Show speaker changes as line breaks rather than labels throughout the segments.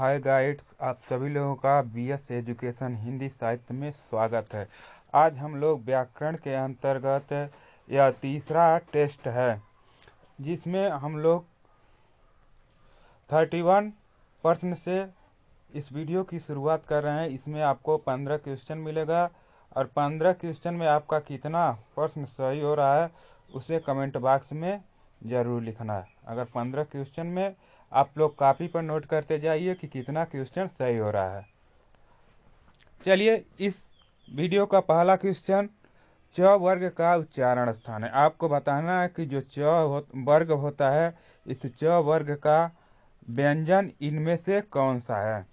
हाय guides, आप सभी लोगों का बीएस एजुकेशन हिंदी साहित्य में स्वागत है। आज हम लोग व्याकरण के अंतर्गत यह तीसरा टेस्ट है जिसमें हम लोग 31 प्रश्न से इस वीडियो की शुरुआत कर रहे हैं। इसमें आपको 15 क्वेश्चन मिलेगा और 15 क्वेश्चन में आपका कितना प्रश्न सही हो रहा है उसे कमेंट बॉक्स में ज़रूर लिखना है। अगर 15 क्वेश्चन में आप लोग कॉपी पर नोट करते जाइए कि कितना क्वेश्चन सही हो रहा है। चलिए, इस वीडियो का पहला क्वेश्चन च वर्ग का उच्चारण स्थान है। आपको बताना है कि जो वर्ग होता है, इस च वर्ग का व्यंजन इनमें से कौन सा है।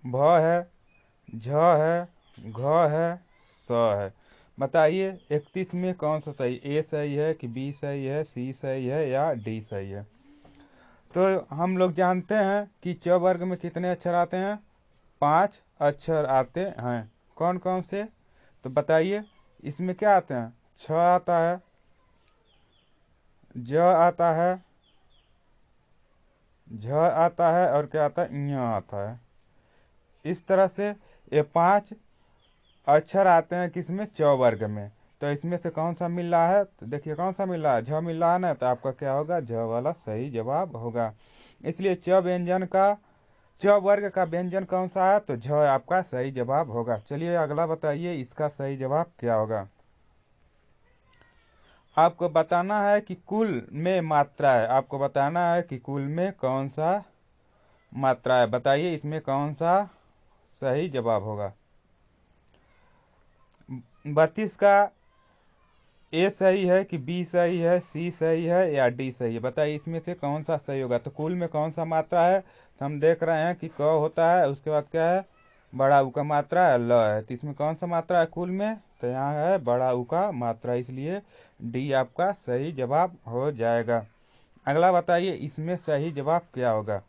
भ है, झ है, घ है, स है। बताइए 31 में कौन सा सही, ए सही है कि बी सही है, सी सही है या डी सही है। तो हम लोग जानते हैं कि च वर्ग में कितने अक्षर आते हैं, 5 अक्षर आते हैं। कौन कौन से, तो बताइए। इसमें क्या आते हैं, छ आता है, ज आता है, झ आता है और क्या आता है, ञ आता है। इस तरह से ये 5 अक्षर आते हैं किसमें, च वर्ग में। तो इसमें से कौन सा मिल रहा है, तो देखिए कौन सा मिल रहा है, झ मिल रहा है ना, तो आपका क्या होगा, झ वाला सही जवाब होगा। इसलिए च वर्ग का व्यंजन कौन सा है, तो झ आपका सही जवाब होगा। चलिए अगला बताइए, इसका सही जवाब क्या होगा। आपको बताना है कि कुल में मात्रा है, आपको बताना है कि कुल में कौन सा मात्रा है। बताइए इसमें कौन सा सही जवाब होगा। 32 का ए सही है कि बी सही है, सी सही है या डी सही है। बताइए इसमें से कौन सा सही होगा। तो कुल में कौन सा मात्रा है, तो हम देख रहे हैं कि क होता है, उसके बाद क्या है, बड़ा ऊ का मात्रा है, ल है। तो इसमें कौन सा मात्रा है कुल में, तो यहाँ है बड़ा ऊ का मात्रा, इसलिए डी आपका सही जवाब हो जाएगा। अगला बताइए इसमें सही जवाब क्या होगा।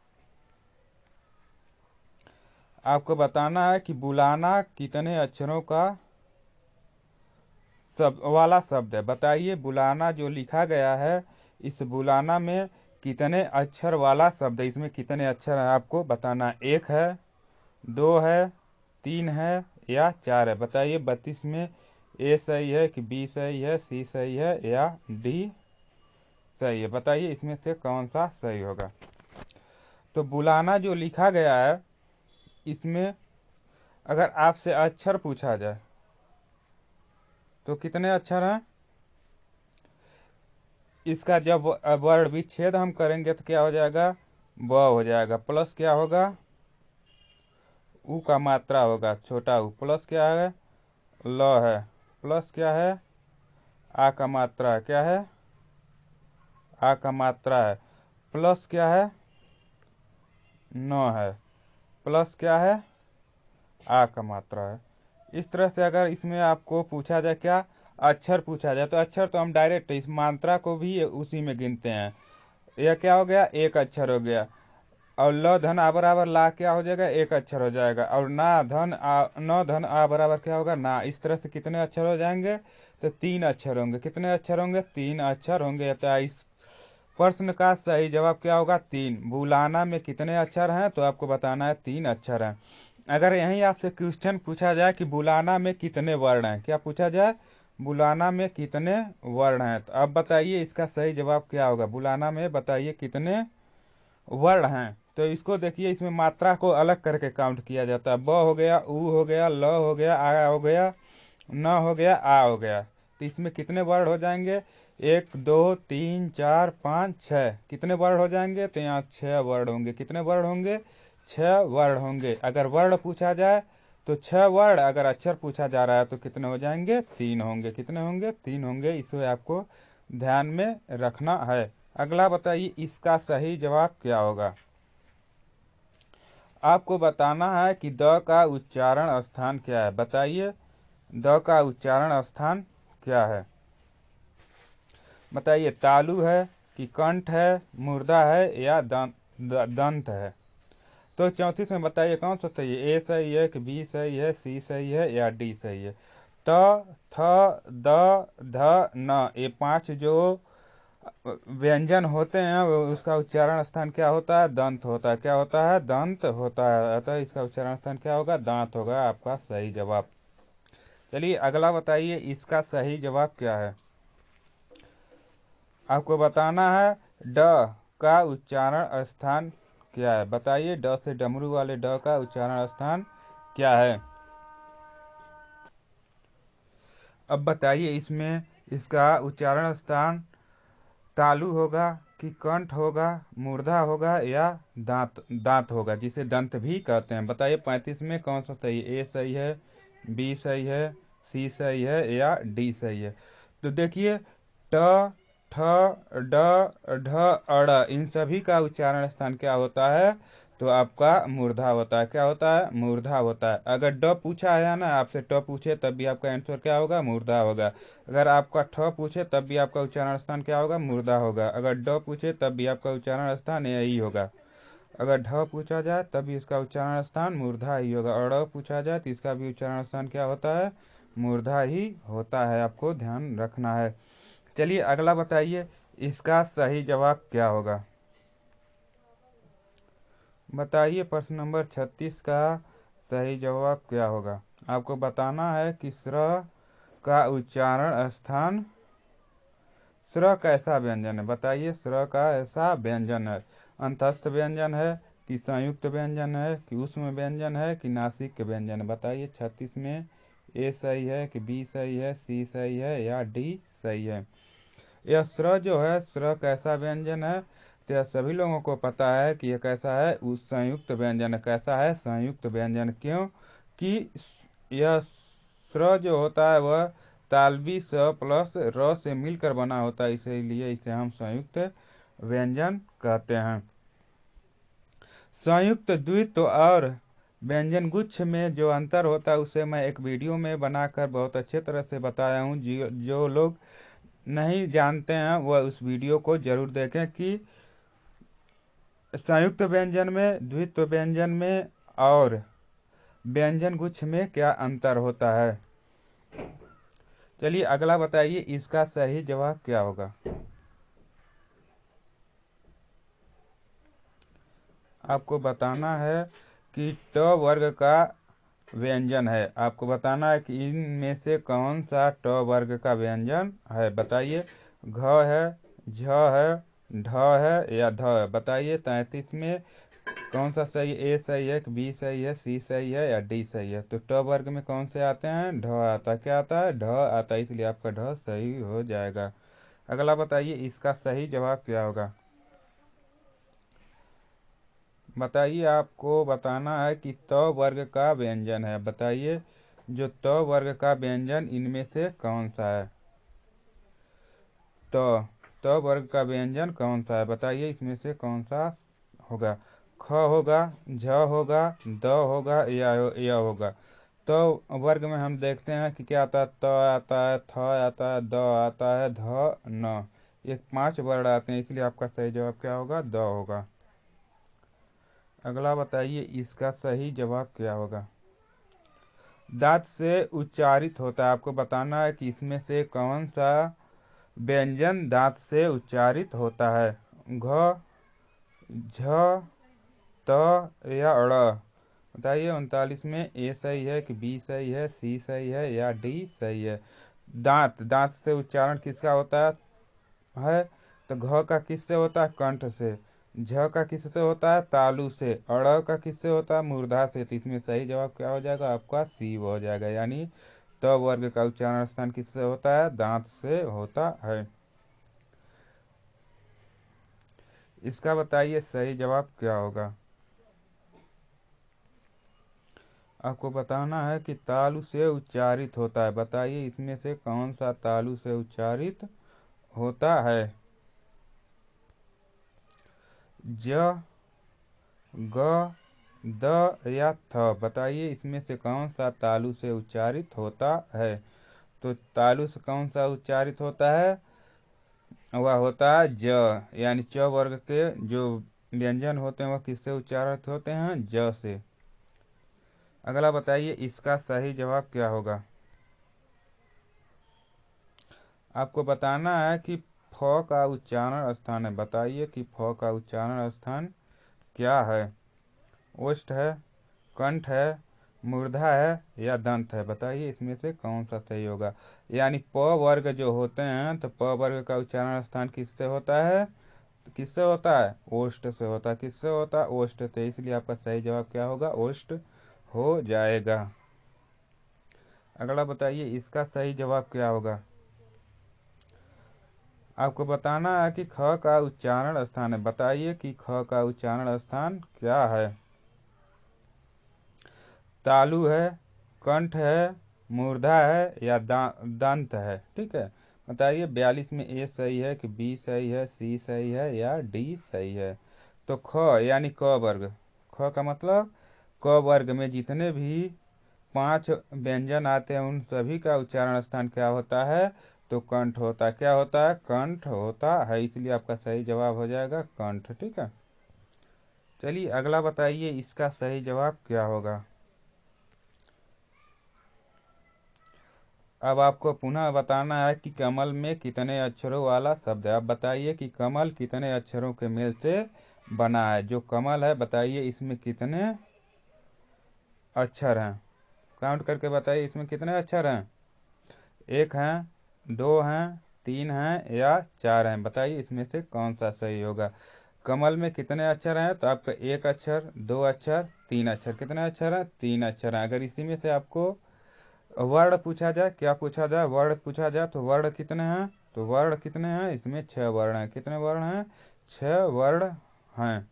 आपको बताना है कि बुलाना कितने अक्षरों का वाला शब्द है। बताइए बुलाना जो लिखा गया है, इस बुलाना में कितने अक्षर वाला शब्द है, इसमें कितने अक्षर हैं आपको बताना। 1 है, 2 है, 3 है या 4 है। बताइए 32 में ए सही है कि बी सही है, सी सही है या डी सही है। बताइए इसमें से कौन सा सही होगा। तो बुलाना जो लिखा गया है, इसमें अगर आपसे अक्षर पूछा जाए तो कितने अक्षर हैं, इसका जब वर्ण विच्छेद हम करेंगे तो क्या हो जाएगा, ब हो जाएगा, प्लस क्या होगा, ऊ का मात्रा होगा, छोटा ऊ, प्लस क्या है, ल है, प्लस क्या है, आ का मात्रा है, क्या है, आ का मात्रा है, प्लस क्या है, न है, प्लस क्या है, आ का मात्रा है। इस तरह से अगर इसमें आपको पूछा जाए क्या, अक्षर पूछा जाए, तो अक्षर तो हम डायरेक्ट इस मात्रा को भी उसी में गिनते हैं। यह क्या हो गया, एक अक्षर हो गया, और ल धन आ बराबर ला क्या हो जाएगा, एक अक्षर हो जाएगा, और ना धन आ न धन आ बराबर क्या होगा, ना। इस तरह से कितने अक्षर हो जाएंगे, तो 3 अक्षर होंगे। कितने अक्षर होंगे, 3 अक्षर होंगे। तो इस प्रश्न का सही जवाब क्या होगा, 3। बुलाना में कितने अक्षर हैं, तो आपको बताना है 3 अक्षर हैं। अगर यहीं आपसे क्वेश्चन पूछा जाए कि बुलाना में कितने वर्ण हैं, क्या पूछा जाए, बुलाना में कितने वर्ण हैं, तो अब बताइए इसका सही जवाब क्या होगा। बुलाना में बताइए कितने वर्ण हैं, तो इसको देखिए, इसमें मात्रा को अलग करके काउंट किया जाता है। ब हो गया, ऊ हो गया, ल हो गया, आ हो गया, न हो गया, आ हो गया। तो इसमें कितने वर्ण हो जाएंगे, 1 2 3 4 5 6। कितने वर्ण हो जाएंगे, तो यहाँ 6 वर्ण होंगे। कितने वर्ण होंगे, 6 वर्ण होंगे। अगर वर्ण पूछा जाए तो 6 वर्ण, अगर अक्षर पूछा जा रहा है तो कितने हो जाएंगे, 3 होंगे। कितने होंगे, 3 होंगे। इसे आपको ध्यान में रखना है। अगला बताइए इसका सही जवाब क्या होगा। आपको बताना है कि द का उच्चारण स्थान क्या है। बताइए द का उच्चारण स्थान क्या है। बताइए तालु है कि कंठ है, मुर्दा है या दंत है। तो 34 में बताइए कौन सा सही है, ए सही है कि बी सही है, सी सही है या डी सही है। त थ द ध न, ये 5 जो व्यंजन होते हैं उसका उच्चारण स्थान क्या होता है? दंत होता है। क्या होता है? दंत होता है। अतः इसका उच्चारण स्थान क्या होगा? दांत होगा आपका सही जवाब। चलिए अगला बताइए, इसका सही जवाब क्या है? आपको बताना है ड का उच्चारण स्थान क्या है। बताइए, ड से डमरू वाले ड का उच्चारण स्थान क्या है? अब बताइए, इसमें इसका उच्चारण स्थान तालु होगा कि कंठ होगा, मूर्धा होगा या दांत दांत होगा, जिसे दंत भी कहते हैं। बताइए 35 में कौन सा सही है? ए सही है, बी सही है, सी सही है या डी सही है? तो देखिए, ट, ठ, ड, ढ, अड़, इन सभी का उच्चारण स्थान क्या होता है? तो आपका मूर्धा होता है। क्या होता है? मूर्धा होता है। अगर ड पूछा है ना आपसे, ट पूछे तब भी आपका आंसर क्या होगा? मूर्धा होगा। अगर आपका ठ पूछे तब भी आपका उच्चारण स्थान क्या होगा? मूर्धा होगा। अगर ड पूछे तब भी आपका उच्चारण स्थान यही होगा। अगर ढ पूछा जाए तब भी इसका उच्चारण स्थान मूर्धा ही होगा। और अ पूछा जाए तो इसका भी उच्चारण स्थान क्या होता है? मूर्धा ही होता है। आपको ध्यान रखना है। चलिए अगला बताइए, इसका सही जवाब क्या होगा? बताइए प्रश्न नंबर 36 का सही जवाब क्या होगा? आपको बताना है कि स्र का उच्चारण स्थान, स्र कैसा व्यंजन है? बताइए, स्र का ऐसा व्यंजन है, अंतस्थ व्यंजन है कि संयुक्त व्यंजन है कि ऊष्म व्यंजन है कि नासिक व्यंजन है? बताइए 36 में ए सही है कि बी सही है, सी सही है या डी सही है? यह स्र जो है, स्र कैसा व्यंजन है? तो यह सभी लोगों को पता है कि यह कैसा है? उस संयुक्त व्यंजन है। कैसा है? संयुक्त व्यंजन। क्यों कि यह स्र जो होता है वह तालवी स प्लस र से मिलकर बना होता है, इसीलिए इसे हम संयुक्त व्यंजन कहते हैं। संयुक्त द्वित्व और व्यंजन गुच्छ में जो अंतर होता है उसे मैं एक वीडियो में बनाकर बहुत अच्छे तरह से बताया हूँ। जो लोग नहीं जानते हैं वह उस वीडियो को जरूर देखें कि संयुक्त व्यंजन में, द्वित्व व्यंजन में और व्यंजन गुच्छ में क्या अंतर होता है। चलिए अगला बताइए, इसका सही जवाब क्या होगा? आपको बताना है कि ट वर्ग का व्यंजन है। आपको बताना है कि इनमें से कौन सा ट वर्ग का व्यंजन है। बताइए, घ है, झ है, ढ है या ध है? बताइए 33 में कौन सा सही? ए सही है कि बी सही है, सी सही है या डी सही है? तो ट वर्ग में कौन से आते हैं? ढ आता है। क्या आता है? ढ आता है, इसलिए आपका ढ सही हो जाएगा। अगला बताइए, इसका सही जवाब क्या होगा? बताइए, आपको बताना है कि त वर्ग का व्यंजन है। बताइए, जो त वर्ग का व्यंजन इनमें से कौन सा है? त वर्ग का व्यंजन कौन सा है? बताइए, इसमें से कौन सा होगा? ख होगा, झ होगा, द होगा या य होगा? तो वर्ग में हम देखते हैं कि क्या आता है? त आता है, थ आता है, द आता है, ध, न, ये 5 वर्ण आते हैं, इसलिए आपका सही जवाब क्या होगा? द होगा। अगला बताइए, इसका सही जवाब क्या होगा? दांत से उच्चारित होता है। आपको बताना है कि इसमें से कौन सा व्यंजन दांत से उच्चारित होता है? घ, झ, त या ड़? बताइए 39 में ए सही है कि बी सही है, सी सही है या डी सही है? दांत से उच्चारण किसका होता है? तो घ का किससे होता है? कंठ से। झ का किससे होता है? तालु से। अड़ का किससे होता है? मूर्धा से। तो इसमें सही जवाब क्या हो जाएगा? आपका सी हो जाएगा। यानी त वर्ग का उच्चारण स्थान किससे होता है? दांत से होता है। इसका बताइए सही जवाब क्या होगा? आपको बताना है कि तालु से उच्चारित होता है। बताइए, इसमें से कौन सा तालु से उच्चारित होता है? ज, ग, द या थ? बताइए, इसमें से कौन सा तालु से उच्चारित होता है? तो तालु से कौन सा उच्चारित होता है? वह होता है ज। यानी च वर्ग के जो व्यंजन होते हैं वह किससे उच्चारित होते हैं? ज से। अगला बताइए, इसका सही जवाब क्या होगा? आपको बताना है कि फ का उच्चारण स्थान है, बताइए कि फ का उच्चारण स्थान क्या है? ओष्ठ है, कंठ है, मूर्धा है या दंत है? बताइए इसमें से कौन सा सही होगा। यानी प वर्ग जो होते हैं तो प वर्ग का उच्चारण स्थान किससे होता है? किससे होता है? ओष्ठ से होता है। किससे होता है? ओष्ठ से। इसलिए आपका सही जवाब क्या होगा? ओष्ठ हो जाएगा। अगला बताइए इसका सही जवाब क्या होगा। आपको बताना है कि ख का उच्चारण स्थान है, बताइए कि ख का उच्चारण स्थान क्या है? तालु है, कंठ है, मूर्धा है या दंत है? ठीक है, बताइए 42 में ए सही है कि बी सही है, सी सही है या डी सही है? तो ख यानी क वर्ग, ख का मतलब क वर्ग में जितने भी 5 व्यंजन आते हैं उन सभी का उच्चारण स्थान क्या होता है? तो कंठ होता है। क्या होता है? कंठ होता है। इसलिए आपका सही जवाब हो जाएगा कंठ। ठीक है, चलिए अगला बताइए इसका सही जवाब क्या होगा। अब आपको पुनः बताना है कि कमल में कितने अक्षरों वाला शब्द है। आप बताइए कि कमल कितने अक्षरों के मेल से बना है। जो कमल है बताइए इसमें कितने अक्षर हैं? काउंट करके बताइए इसमें कितने अक्षर हैं? 1 हैं, 2 हैं, 3 हैं या 4 हैं? बताइए इसमें से कौन सा सही होगा। कमल में कितने अक्षर हैं? तो आपका 1 अक्षर, 2 अक्षर, 3 अक्षर। कितने अक्षर हैं? 3 अक्षर हैं। अगर इसी में से आपको वर्ण पूछा जाए, क्या पूछा जाए? वर्ण पूछा जाए तो वर्ण कितने हैं? तो वर्ण कितने हैं? इसमें 6 वर्ण हैं। कितने वर्ण हैं? 6 वर्ण हैं।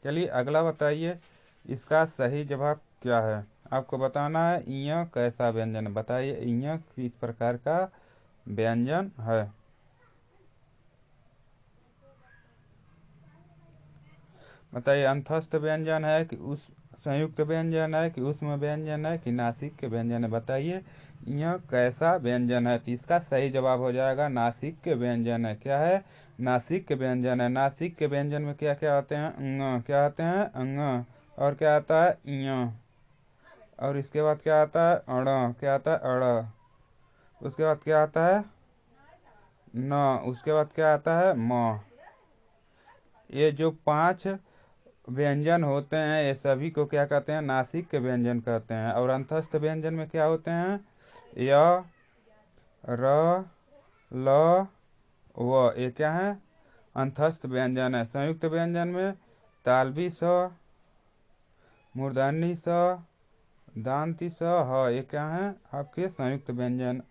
चलिए अगला बताइए इसका सही जवाब क्या है। आपको बताना है इ कैसा व्यंजन है। बताइए इ किस प्रकार का व्यंजन है। बताइए अंतस्थ व्यंजन है कि उस संयुक्त व्यंजन है कि उष्म व्यंजन है कि नासिक के व्यंजन है? बताइए यह कैसा व्यंजन है। तो इसका सही जवाब हो जाएगा नासिक के व्यंजन है। क्या है? नासिक के व्यंजन है। नासिक के व्यंजन में क्या क्या आते हैं? अंग। क्या आते हैं? अंग। और क्या आता है? इ। और इसके बाद क्या आता है? अड़। क्या आता है? अड़। उसके बाद क्या आता है? न। उसके बाद क्या आता है? म। ये जो 5 व्यंजन होते हैं ये सभी को क्या कहते हैं? नासिक के व्यंजन कहते हैं। और अंतस्थ व्यंजन में क्या होते हैं? य, र, ल, व। ये क्या है? अंतस्थ व्यंजन है। संयुक्त व्यंजन में तालवी स, मूर्धन्य स, दांती स, ह। ये क्या है? आपके संयुक्त व्यंजन।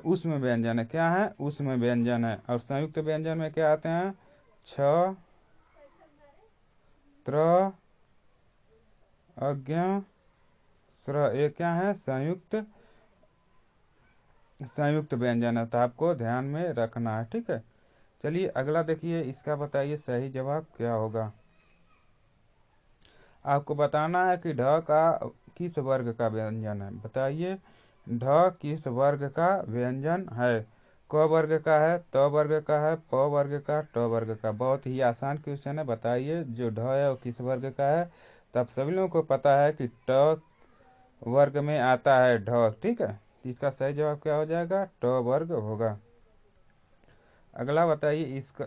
उष्म व्यंजन है। क्या है? उष्म व्यंजन है। और संयुक्त व्यंजन में क्या आते हैं? छ, त्र, अज्ञ, स्र। ये क्या है? संयुक्त व्यंजन है। तो आपको ध्यान में रखना है। ठीक है, चलिए अगला देखिए इसका बताइए सही जवाब क्या होगा। आपको बताना है कि ढ का किस वर्ग का व्यंजन है। बताइए ढ किस वर्ग का व्यंजन है। क वर्ग का है, त वर्ग का है, प वर्ग का, ट वर्ग का। बहुत ही आसान क्वेश्चन है। बताइए जो ढ है वो किस वर्ग का है। तब सभी लोगों को पता है कि ट वर्ग में आता है ढ। ठीक है, इसका सही जवाब क्या हो जाएगा? ट वर्ग होगा। अगला बताइए इसका।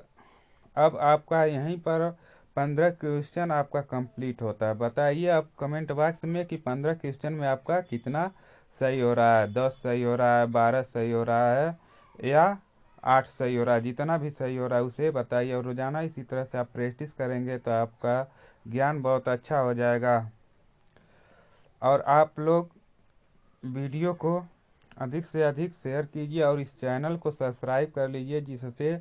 अब आपका यहीं पर 15 क्वेश्चन आपका कंप्लीट होता है। बताइए आप कमेंट बॉक्स में कि 15 क्वेश्चन में आपका कितना सही हो रहा है। 10 सही हो रहा है, 12 सही हो रहा है या 8 सही हो रहा है। जितना भी सही हो रहा है उसे बताइए। और रोजाना इसी तरह से आप प्रैक्टिस करेंगे तो आपका ज्ञान बहुत अच्छा हो जाएगा। और आप लोग वीडियो को अधिक से अधिक शेयर कीजिए और इस चैनल को सब्सक्राइब कर लीजिए, जिससे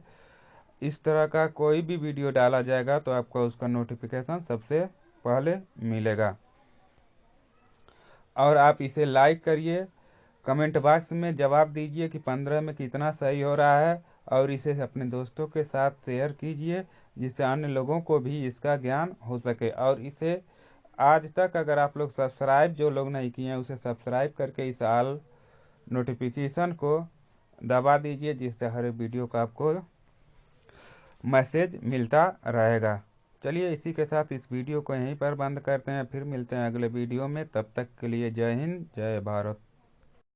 इस तरह का कोई भी वीडियो डाला जाएगा तो आपको उसका नोटिफिकेशन सबसे पहले मिलेगा। और आप इसे लाइक करिए, कमेंट बॉक्स में जवाब दीजिए कि 15 में कितना सही हो रहा है। और इसे अपने दोस्तों के साथ शेयर कीजिए, जिससे अन्य लोगों को भी इसका ज्ञान हो सके। और इसे आज तक अगर आप लोग सब्सक्राइब जो लोग नहीं किए हैं उसे सब्सक्राइब करके इस ऑल नोटिफिकेशन को दबा दीजिए, जिससे हर वीडियो का आपको मैसेज मिलता रहेगा। चलिए इसी के साथ इस वीडियो को यहीं पर बंद करते हैं। फिर मिलते हैं अगले वीडियो में। तब तक के लिए जय हिंद, जय भारत।